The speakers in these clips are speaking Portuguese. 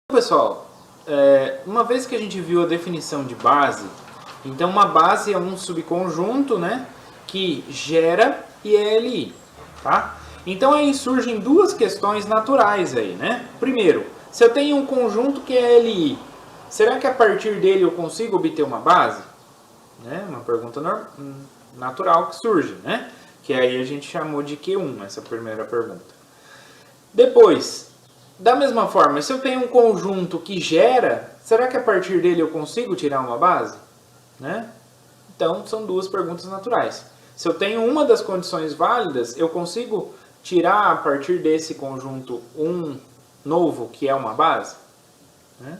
Pessoal, uma vez que a gente viu a definição de base, então uma base é um subconjunto, né, que gera e é LI, tá? Então aí surgem duas questões naturais aí, né? Primeiro, se eu tenho um conjunto que é LI, será que a partir dele eu consigo obter uma base? Né? Uma pergunta natural que surge, né? Que aí a gente chamou de Q1, essa primeira pergunta. Depois, da mesma forma, se eu tenho um conjunto que gera, será que a partir dele eu consigo tirar uma base? Né? Então, são duas perguntas naturais. Se eu tenho uma das condições válidas, eu consigo tirar a partir desse conjunto um novo que é uma base? Né?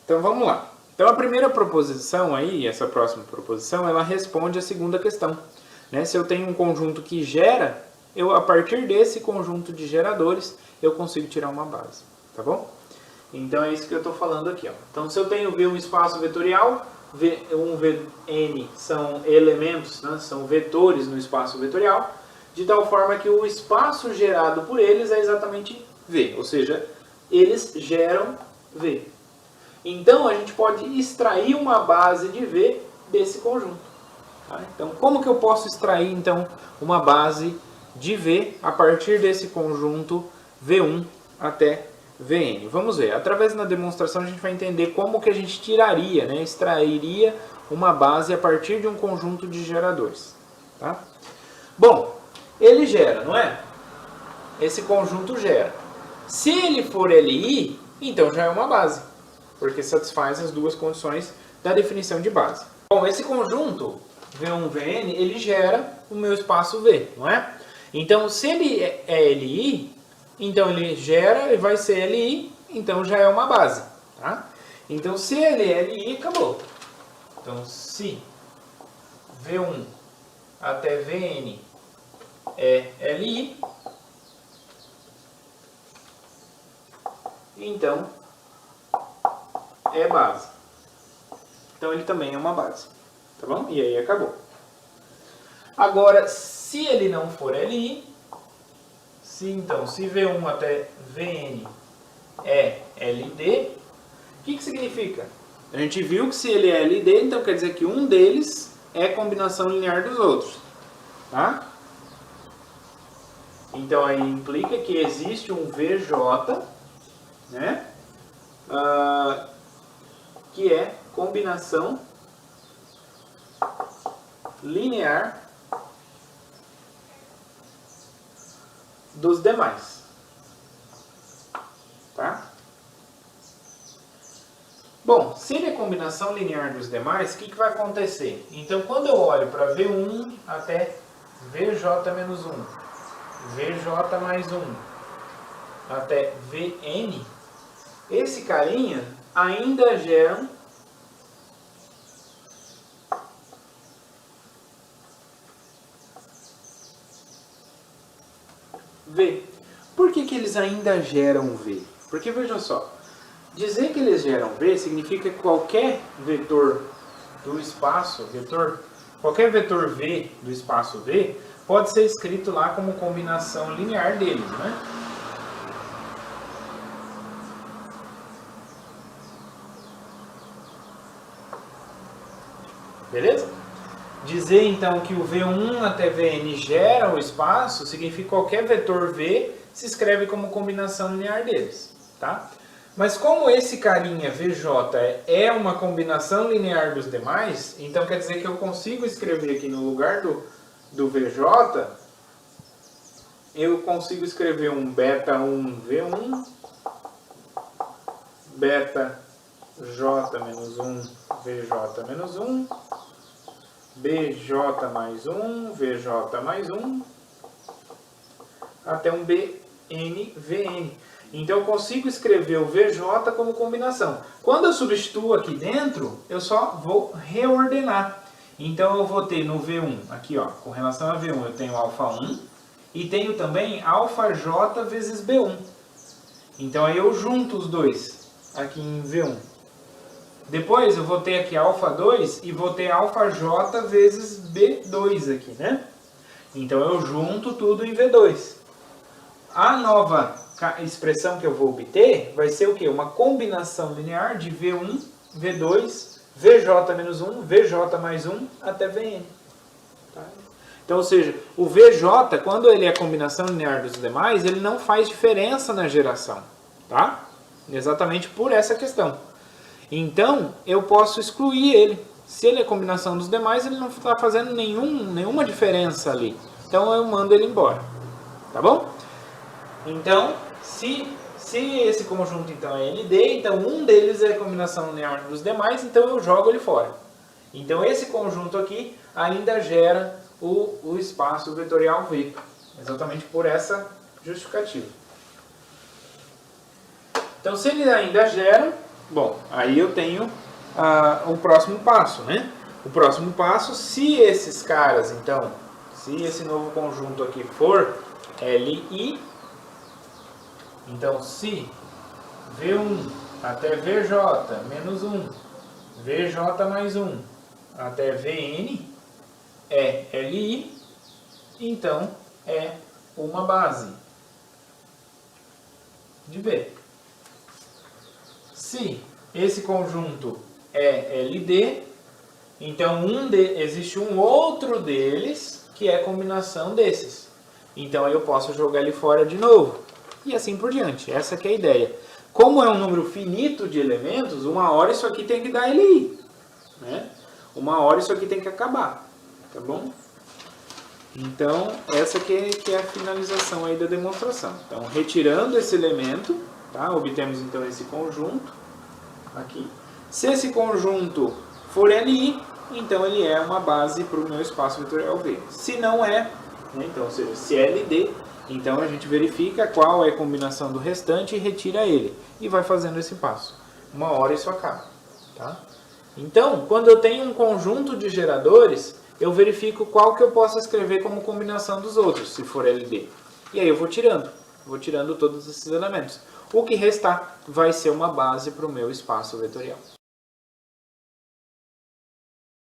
Então, vamos lá. Então, a primeira proposição aí, essa próxima proposição, ela responde a segunda questão. Né? Se eu tenho um conjunto que gera, a partir desse conjunto de geradores, eu consigo tirar uma base, tá bom? Então é isso que eu estou falando aqui, ó. Então se eu tenho V um espaço vetorial, V1, Vn são elementos, né? São vetores no espaço vetorial, de tal forma que o espaço gerado por eles é exatamente V, ou seja, eles geram V. Então a gente pode extrair uma base de V desse conjunto. Tá? Então como que eu posso extrair então uma base de V a partir desse conjunto V1 até Vn? Vamos ver. Através da demonstração a gente vai entender como que a gente tiraria, né, extrairia uma base a partir de um conjunto de geradores. Tá? Bom, ele gera, não é? Esse conjunto gera. Se ele for Li, então já é uma base, porque satisfaz as duas condições da definição de base. Bom, esse conjunto V1, Vn, ele gera o meu espaço V, não é? Então, se ele é Li, então ele gera e vai ser Li, então já é uma base. Tá? Então, se ele é Li, acabou. Então, se V1 até Vn é Li, então é base. Então, ele também é uma base. Tá bom? E aí acabou. Agora, se ele não for Li, se V1 até Vn é LD, o que significa? A gente viu que se ele é LD, então quer dizer que um deles é combinação linear dos outros. Tá? Então aí implica que existe um VJ, né? Que é combinação linear dos demais. Tá? Bom, se ele é combinação linear dos demais, o que vai acontecer? Então, quando eu olho para V1 até VJ menos 1, VJ mais 1, até Vn, esse carinha ainda gera V. Por que eles ainda geram V? Porque veja só, dizer que eles geram V significa que qualquer vetor do espaço, qualquer vetor V do espaço V pode ser escrito lá como combinação linear deles, né? Beleza? Dizer então que o V1 até Vn gera o espaço significa que qualquer vetor V se escreve como combinação linear deles. Tá? Mas como esse carinha VJ é uma combinação linear dos demais, então quer dizer que eu consigo escrever aqui no lugar do VJ, eu consigo escrever um beta 1 V1, beta J menos 1 VJ menos 1, BJ mais 1, VJ mais 1, até um BN, VN. Então eu consigo escrever o VJ como combinação. Quando eu substituo aqui dentro, eu só vou reordenar. Então eu vou ter no V1, aqui ó, com relação a V1 eu tenho alfa 1 e tenho também alfa J vezes B1. Então aí eu junto os dois aqui em V1. Depois eu vou ter aqui alfa 2 e vou ter alfa J vezes B2 aqui, né? Então eu junto tudo em V2. A nova expressão que eu vou obter vai ser o quê? Uma combinação linear de V1, V2, VJ menos 1, VJ mais 1 até Vn. Tá? Então, ou seja, o VJ, quando ele é a combinação linear dos demais, ele não faz diferença na geração. Tá? Exatamente por essa questão. Então, eu posso excluir ele. Se ele é a combinação dos demais, ele não está fazendo nenhuma diferença ali. Então, eu mando ele embora. Tá bom? Então, se esse conjunto então é LD, então um deles é a combinação linear dos demais, então eu jogo ele fora. Então, esse conjunto aqui ainda gera o espaço vetorial V. Exatamente por essa justificativa. Então, se ele ainda gera, bom, aí eu tenho o próximo passo, né? O próximo passo, se esses caras, então, se esse novo conjunto aqui for LI, então se V1 até VJ menos 1, VJ mais 1 até Vn é LI, então é uma base de V. Se esse conjunto é LD, então existe um outro deles que é a combinação desses. Então eu posso jogar ele fora de novo. E assim por diante. Essa que é a ideia. Como é um número finito de elementos, uma hora isso aqui tem que dar LI. Né? Uma hora isso aqui tem que acabar. Tá bom? Então, essa que é a finalização aí da demonstração. Então, retirando esse elemento, tá? Obtemos então esse conjunto aqui. Se esse conjunto for LI, então ele é uma base para o meu espaço vetorial V. Se não é, né? Então, ou seja, se é LD, então a gente verifica qual é a combinação do restante e retira ele. E vai fazendo esse passo. Uma hora isso acaba. Tá? Então, quando eu tenho um conjunto de geradores, eu verifico qual que eu posso escrever como combinação dos outros, se for LD. E aí eu vou tirando todos esses elementos. O que restar vai ser uma base para o meu espaço vetorial.